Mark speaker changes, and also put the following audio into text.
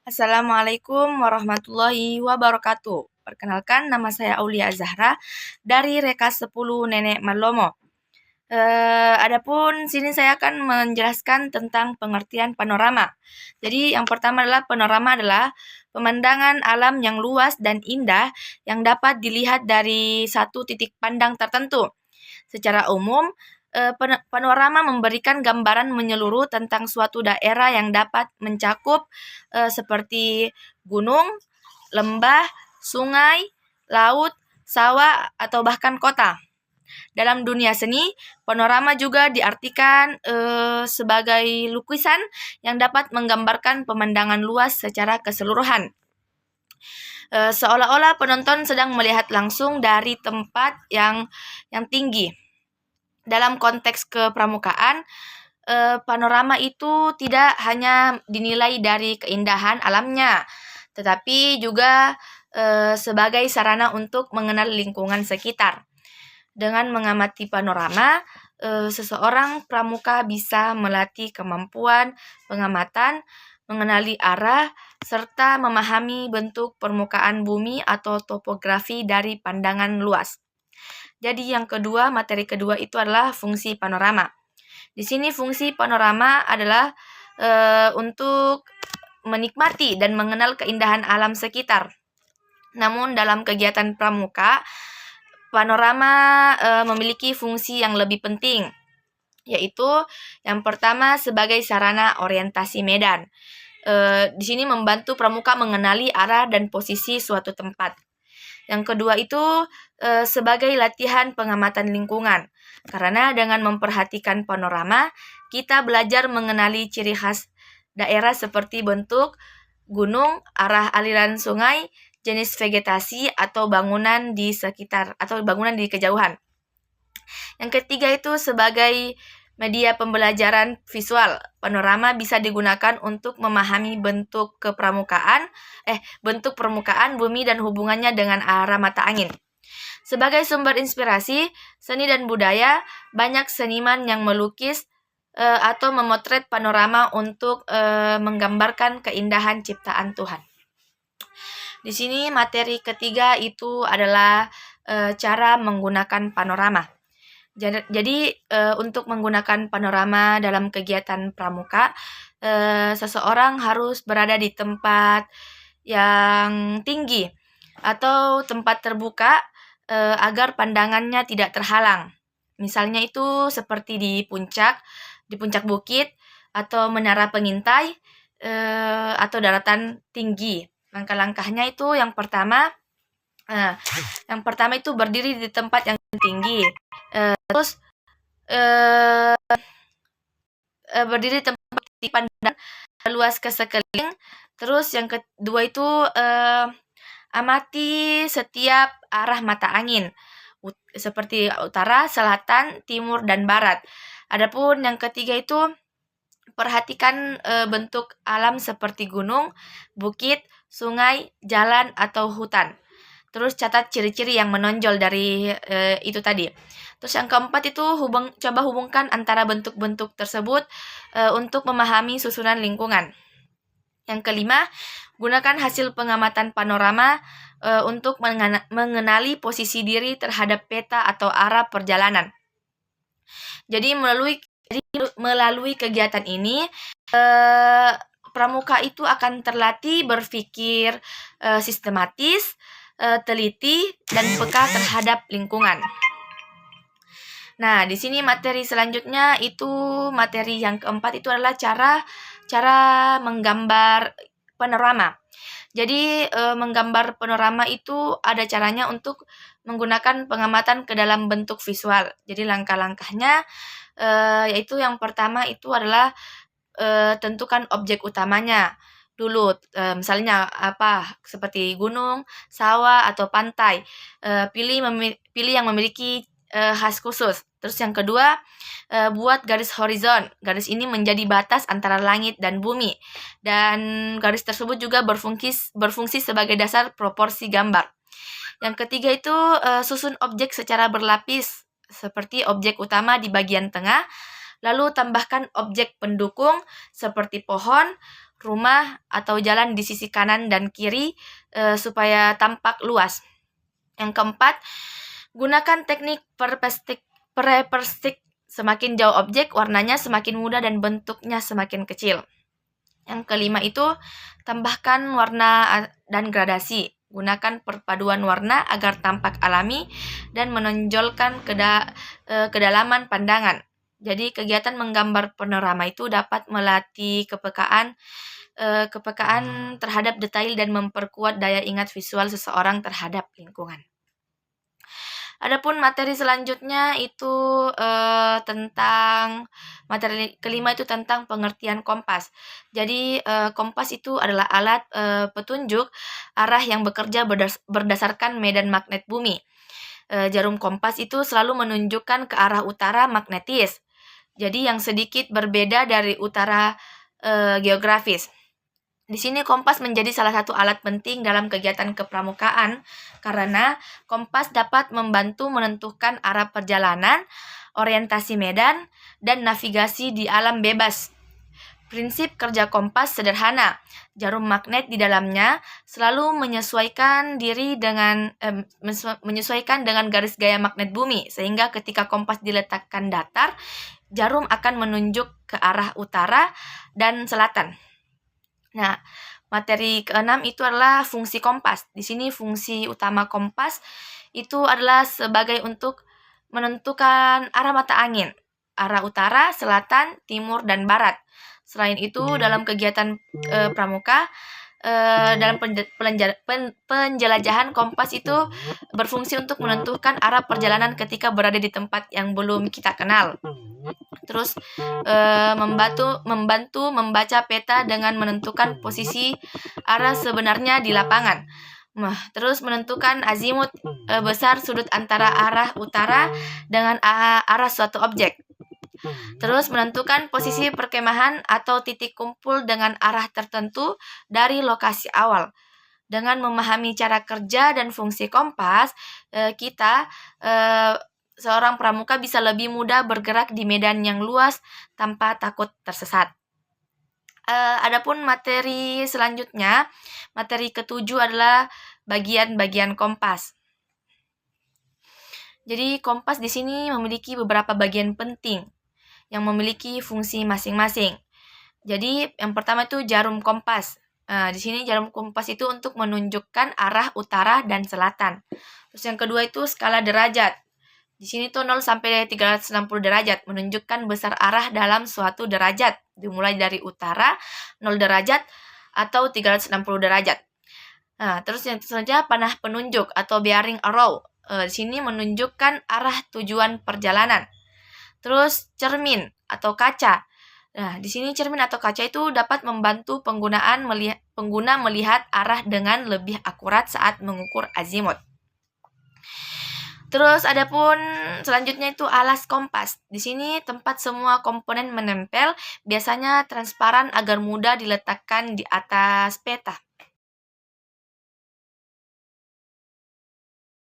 Speaker 1: Assalamualaikum warahmatullahi wabarakatuh. Perkenalkan, nama saya Aulia Zahra dari Reka 10 Nenek Malomo. Adapun sini saya akan menjelaskan tentang pengertian panorama. Jadi yang pertama adalah panorama adalah pemandangan alam yang luas dan indah yang dapat dilihat dari satu titik pandang tertentu. Secara umum, panorama memberikan gambaran menyeluruh tentang suatu daerah yang dapat mencakup seperti gunung, lembah, sungai, laut, sawah, atau bahkan kota. Dalam dunia seni, panorama juga diartikan sebagai lukisan yang dapat menggambarkan pemandangan luas secara keseluruhan. Seolah-olah penonton sedang melihat langsung dari tempat yang tinggi. Dalam konteks kepramukaan, panorama itu tidak hanya dinilai dari keindahan alamnya, tetapi juga sebagai sarana untuk mengenal lingkungan sekitar. Dengan mengamati panorama, seseorang pramuka bisa melatih kemampuan pengamatan, mengenali arah, serta memahami bentuk permukaan bumi atau topografi dari pandangan luas. Jadi materi kedua itu adalah fungsi panorama. Di sini fungsi panorama adalah untuk menikmati dan mengenal keindahan alam sekitar. Namun dalam kegiatan pramuka, panorama memiliki fungsi yang lebih penting, yaitu yang pertama sebagai sarana orientasi medan. Di sini membantu pramuka mengenali arah dan posisi suatu tempat. Yang kedua itu sebagai latihan pengamatan lingkungan. Karena dengan memperhatikan panorama, kita belajar mengenali ciri khas daerah seperti bentuk gunung, arah aliran sungai, jenis vegetasi atau bangunan di sekitar atau bangunan di kejauhan. Yang ketiga itu sebagai media pembelajaran visual. Panorama bisa digunakan untuk memahami bentuk permukaan bumi dan hubungannya dengan arah mata angin. Sebagai sumber inspirasi, seni dan budaya, banyak seniman yang melukis atau memotret panorama untuk menggambarkan keindahan ciptaan Tuhan. Di sini materi ketiga itu adalah cara menggunakan panorama. Jadi untuk menggunakan panorama dalam kegiatan pramuka, seseorang harus berada di tempat yang tinggi atau tempat terbuka agar pandangannya tidak terhalang. Misalnya itu seperti di puncak bukit atau menara pengintai atau daratan tinggi. Langkah-langkahnya itu yang pertama itu berdiri di tempat yang tinggi. Terus berdiri di tempat pandang luas ke sekeliling. Terus yang kedua itu amati setiap arah mata angin, seperti utara, selatan, timur, dan barat. Adapun yang ketiga itu perhatikan bentuk alam seperti gunung, bukit, sungai, jalan, atau hutan. Terus catat ciri-ciri yang menonjol dari itu tadi. Terus yang keempat itu coba hubungkan antara bentuk-bentuk tersebut untuk memahami susunan lingkungan. Yang kelima, gunakan hasil pengamatan panorama untuk mengenali posisi diri terhadap peta atau arah perjalanan. Jadi melalui kegiatan ini, pramuka itu akan terlatih berpikir sistematis, teliti, dan peka terhadap lingkungan. Nah, di sini materi selanjutnya itu materi yang keempat itu adalah cara menggambar panorama. Jadi menggambar panorama itu ada caranya untuk menggunakan pengamatan ke dalam bentuk visual. Jadi langkah-langkahnya yaitu yang pertama itu adalah tentukan objek utamanya dulu, misalnya seperti gunung, sawah, atau pantai. Pilih yang memiliki khas khusus. Terus yang kedua, buat garis horizon. Garis ini menjadi batas antara langit dan bumi. Dan garis tersebut juga berfungsi sebagai dasar proporsi gambar. Yang ketiga itu susun objek secara berlapis, seperti objek utama di bagian tengah, lalu tambahkan objek pendukung seperti pohon, rumah atau jalan di sisi kanan dan kiri supaya tampak luas. Yang keempat, gunakan teknik perspektif. Semakin jauh objek, warnanya semakin muda dan bentuknya semakin kecil. Yang kelima itu, tambahkan warna dan gradasi. Gunakan perpaduan warna agar tampak alami dan menonjolkan kedalaman pandangan. Jadi kegiatan menggambar panorama itu dapat melatih kepekaan terhadap detail dan memperkuat daya ingat visual seseorang terhadap lingkungan. Adapun materi selanjutnya itu tentang materi kelima itu tentang pengertian kompas. Jadi kompas itu adalah alat petunjuk arah yang bekerja berdasarkan medan magnet bumi. Jarum kompas itu selalu menunjukkan ke arah utara magnetis. Jadi yang sedikit berbeda dari utara geografis. Di sini kompas menjadi salah satu alat penting dalam kegiatan kepramukaan karena kompas dapat membantu menentukan arah perjalanan, orientasi medan, dan navigasi di alam bebas. Prinsip kerja kompas sederhana. Jarum magnet di dalamnya selalu menyesuaikan dengan garis gaya magnet bumi, sehingga ketika kompas diletakkan datar, jarum akan menunjuk ke arah utara dan selatan. Nah, materi keenam itu adalah fungsi kompas. Di sini fungsi utama kompas itu adalah sebagai untuk menentukan arah mata angin, arah utara, selatan, timur, dan barat. Selain itu, dalam kegiatan pramuka, dalam penjelajahan kompas itu berfungsi untuk menentukan arah perjalanan ketika berada di tempat yang belum kita kenal. Terus membantu membaca peta dengan menentukan posisi arah sebenarnya di lapangan. Terus menentukan azimut besar sudut antara arah utara dengan arah suatu objek. Terus menentukan posisi perkemahan atau titik kumpul dengan arah tertentu dari lokasi awal. Dengan memahami cara kerja dan fungsi kompas, kita seorang pramuka bisa lebih mudah bergerak di medan yang luas tanpa takut tersesat. Adapun materi selanjutnya, materi ketujuh adalah bagian-bagian kompas. Jadi kompas di sini memiliki beberapa bagian penting yang memiliki fungsi masing-masing. Jadi yang pertama itu jarum kompas. Di sini jarum kompas itu untuk menunjukkan arah utara dan selatan. Terus yang kedua itu skala derajat. Di sini tuh 0 sampai 360 derajat menunjukkan besar arah dalam suatu derajat, dimulai dari utara 0 derajat atau 360 derajat. Nah, terus yang selanjutnya panah penunjuk atau bearing arrow. Di sini menunjukkan arah tujuan perjalanan. Terus cermin atau kaca. Nah, di sini cermin atau kaca itu dapat membantu pengguna melihat arah dengan lebih akurat saat mengukur azimut. Terus adapun selanjutnya itu alas kompas. Di sini tempat semua komponen menempel, biasanya transparan agar mudah diletakkan di atas peta.